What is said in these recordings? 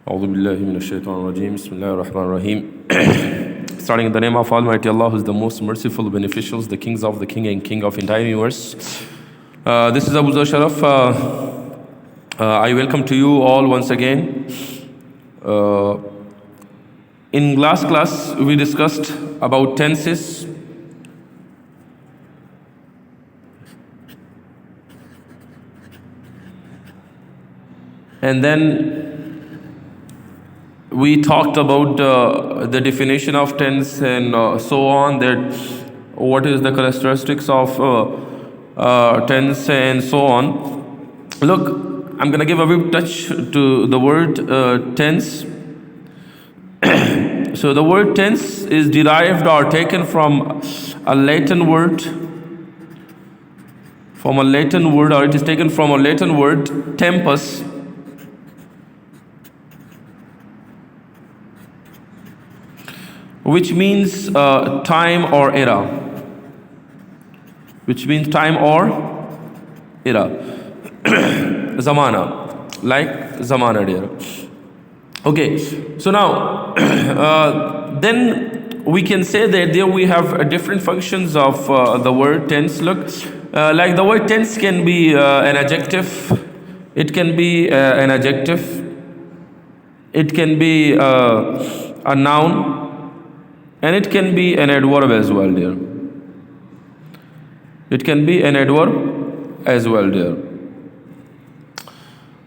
أعوذ بالله من الشيطان الرجيم بسم الله الرحمن الرحيم. Starting in the name of Almighty Allah, who is the most merciful, beneficial, the kings of the king and king of entire universe. This is Abu Zar Sharaf. I welcome to you all once again. In last class, we discussed about tenses. And then we talked about the definition of tense and so on, that what is the characteristics of tense and so on. Look, I'm going to give a brief touch to the word tense. So the word tense is derived or taken from a Latin word, or it is taken from a Latin word, tempus, which means time or era. Zamana, like zamana dear. Okay, so now then we can say that there we have different functions of the word tense. Look, like the word tense can be an adjective, it can be an adjective, it can be a noun, and it can be an adverb as well, dear. It can be an adverb as well, dear.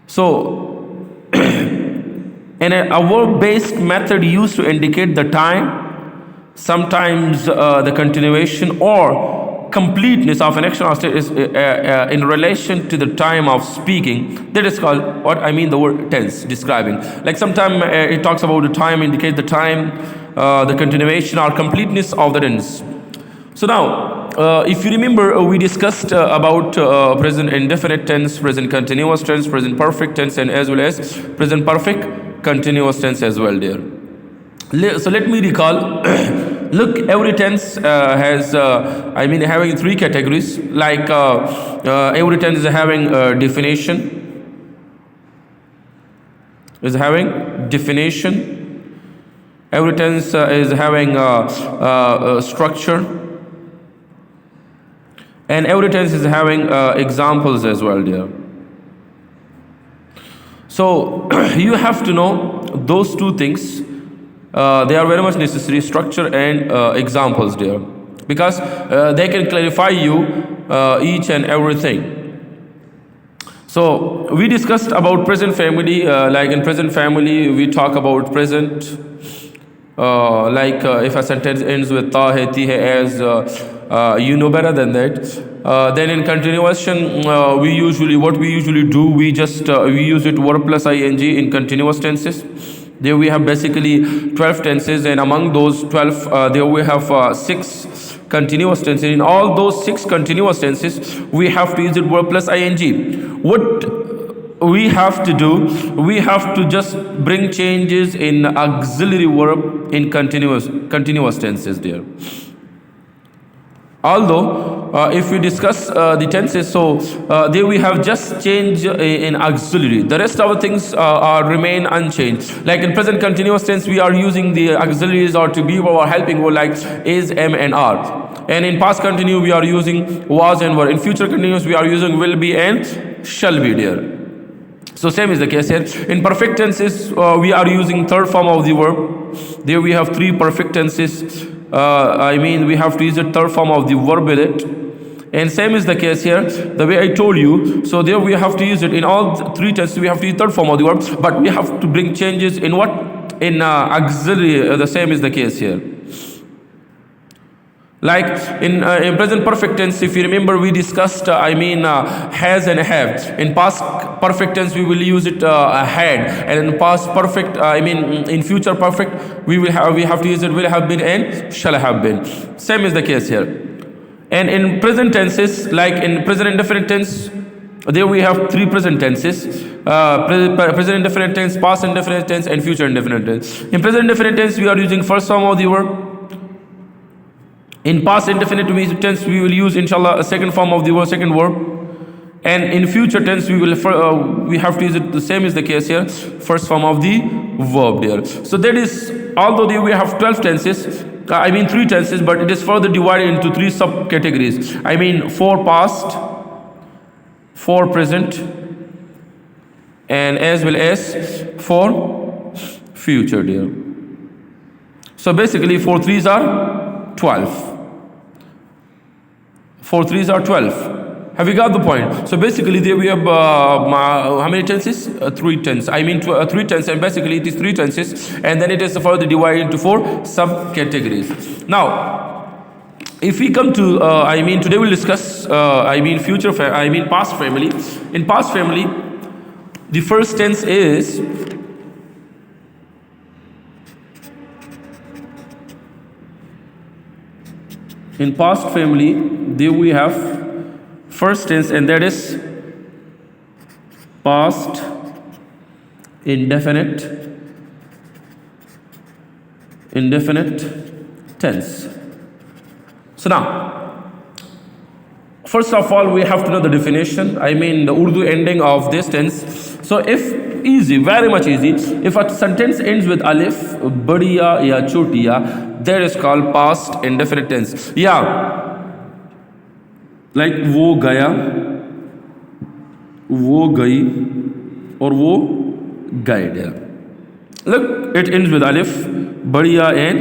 So, a verb-based method used to indicate the time, sometimes the continuation or completeness of an action or state is in relation to the time of speaking. That is called the word tense, describing. Like sometimes it talks about the time, indicate the time, the continuation or completeness of the tense. So now, if you remember, we discussed about present indefinite tense, present continuous tense, present perfect tense, and as well as present perfect continuous tense as well, dear. So let me recall. Look, every tense has, having three categories. Like every tense is having definition. Every tense is having structure. And every tense is having examples as well, dear. So you have to know those two things. They are very much necessary, structure and examples, dear, because they can clarify you each and everything. So we discussed about present family. Like in present family, we talk about present. If a sentence ends with ta hai, ti hai, as you know better than that. Then in continuation, we usually do, we use it verb plus ing in continuous tenses. There we have basically 12 tenses, and among those 12, there we have 6 continuous tenses. In all those 6 continuous tenses, we have to use it verb plus ing. What we have to do, we have to just bring changes in auxiliary verb in continuous tenses, dear. Although, if we discuss the tenses, so there we have just change in auxiliary. The rest of the things remain unchanged. Like in present continuous tense, we are using the auxiliaries or to be or helping word like is, am, and are. And in past continuous, we are using was and were. In future continuous, we are using will be and shall be, dear. So same is the case here. In perfect tenses, we are using third form of the verb. There we have 3 perfect tenses. We have to use the third form of the verb with it. And same is the case here, the way I told you. So there we have to use it in all 3 tenses. We have to use third form of the verb, but we have to bring changes in what? In auxiliary. The same is the case here. Like in present perfect tense, if you remember, we discussed has and have. In past perfect tense, we will use it had, and in past perfect, in future perfect, we have to use it will have been and shall have been. Same is the case here. And in present tenses, like in present indefinite tense, there we have 3 present tenses: present indefinite tense, past indefinite tense, and future indefinite tense. In present indefinite tense, we are using first form of the verb. In past indefinite tense, we will use, inshallah, a second form of the verb, second verb. And in future tense, we have to use it. The same is the case here. First form of the verb there. So that is, although we have 12 tenses, I mean 3 tenses, but it is further divided into 3 subcategories. I mean 4 past, 4 present, and as well as 4 future there. So basically 4 3s are 12. 4 3s are 12. Have you got the point? So basically there we have how many tenses? 3 tenses. I mean 3 tenses, and basically it is 3 tenses, and then it is further divided into 4 subcategories. Now, if we come to, I mean today we'll discuss, I mean past family. In past family, the first tense is in past family. There we have first tense, and that is past indefinite tense. So now, first of all, we have to know the definition. I mean the Urdu ending of this tense. So if easy, very much easy, if a sentence ends with alif, badiya ya chotiya, that is called past indefinite tense. Yeah, like वो गया, वो गई, और वो गए. Look, it ends with alif, badiya and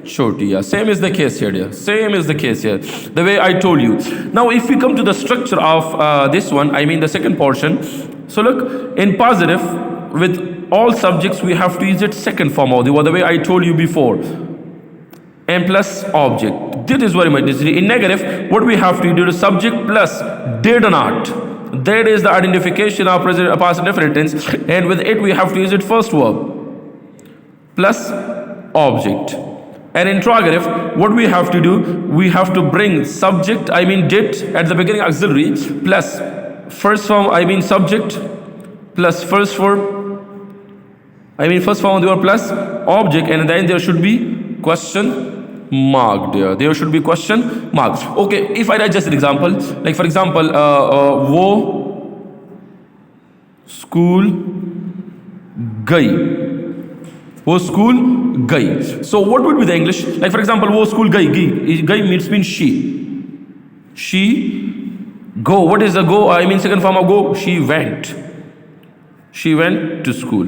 chotiya. Same is the case here, dear. Same is the case here. The way I told you. Now, if we come to the structure of this one, I mean the second portion. So look, in positive, with all subjects, we have to use its second form of the way I told you before. And plus object. This is very much necessary. In negative, what we have to do is subject plus did not. That is the identification of present past indefinite tense, and with it we have to use it first verb plus object. And in interrogative, what we have to do, we have to bring subject, I mean did, at the beginning auxiliary, plus first form, I mean subject, plus first verb, I mean first form of the word plus object, and then there should be question mark there. There should be question mark. Okay, if I write just an example, like for example, wo school gayi. Wo school gayi. So what would be the English? Like for example, wo school gayi. Gayi means she. She go. What is the go? I mean second form of go. She went. She went to school.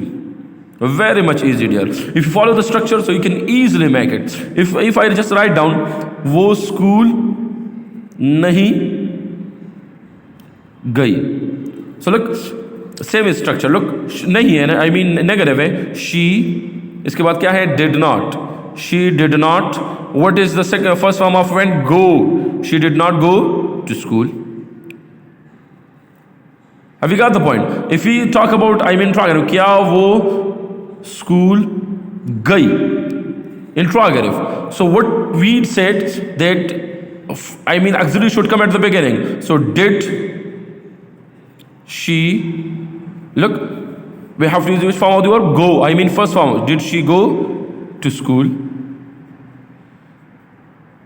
Very much easy, dear. If you follow the structure, so you can easily make it. If I just write down, वो school नहीं गई. So look, same is structure. Look, नहीं है ना, I mean negative है. She, इसके बाद क्या है? Did not. She did not. What is the first form of went? Go. She did not go to school. Have you got the point? If we talk about, I mean interrogative, क्या वो school gayi, interrogative. So what we said that, I mean auxiliary should come at the beginning. So did she, look, we have to use which form of the verb? Go. I mean first form. Did she go to school?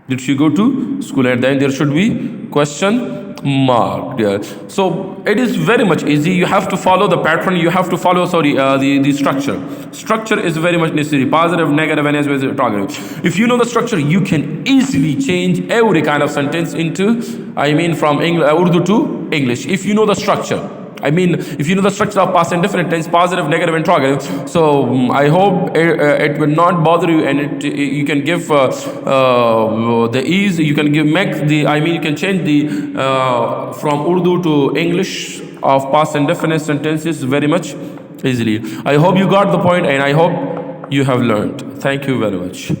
Did she go to school? And then there should be question mark there. So it is very much easy. You have to follow the pattern. You have to follow, the structure. Structure is very much necessary. Positive, negative, and as well as interrogative. If you know the structure, you can easily change every kind of sentence into, I mean from Urdu to English. If you know the structure. I mean, if you know the structure of past indefinite tense, positive, negative, interrogative. So I hope it will not bother you, and you can give the ease. You can you can change the from Urdu to English of past indefinite sentences very much easily. I hope you got the point, and I hope you have learned. Thank you very much.